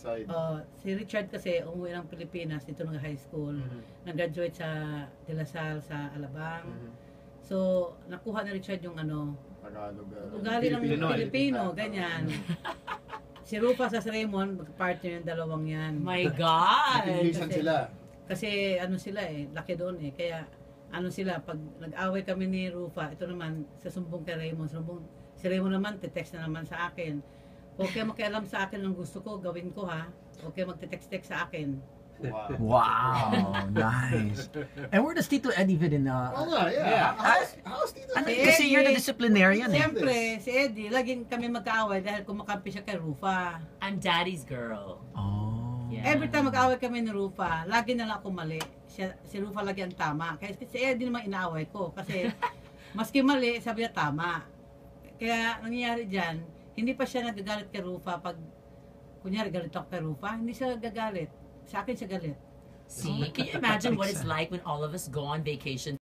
right side. Si Richard kasi umuwi ng Pilipinas dito ng high school. Nag-graduate sa De La Salle sa Alabang. So, nakuha ni Richard yung Tagalog. ugali ng Pilipino, ganyan. Si Rufa sa Raymond, magka-partner yung dalawang yan. My God! Nag-Inglesan sila. Kasi sila laki doon kaya sila, pag nag-away kami ni Rufa, ito naman, sa sumbong kay Raymond, si Raymond naman, te-text na naman sa akin. Okay, makialam sa akin ang gusto ko, gawin ko ha. Okay, magte-text sa akin. Wow, nice. And where does Tito Eddie fit in? Yeah. How's Tito Eddie? Kasi you're the disciplinarian. Siyempre, si Eddie, laging kami magkaaway dahil kumakampi siya kay Rufa. I'm daddy's girl. Oh. Yeah. Every time mag-away kami ni Rufa, lagi na lang ako mali. Si Rufa lagi ang tama. Kaya si Eddie naman inaaway ko. Kasi maski mali, sabi niya tama. Kaya nangyayari dyan, hindi pa siya nagagalit kay Rufa. Pag kunyari galit ako kay Rufa, hindi siya nagagalit. Sa akin siya galit. See, can you imagine what it's like when all of us go on vacation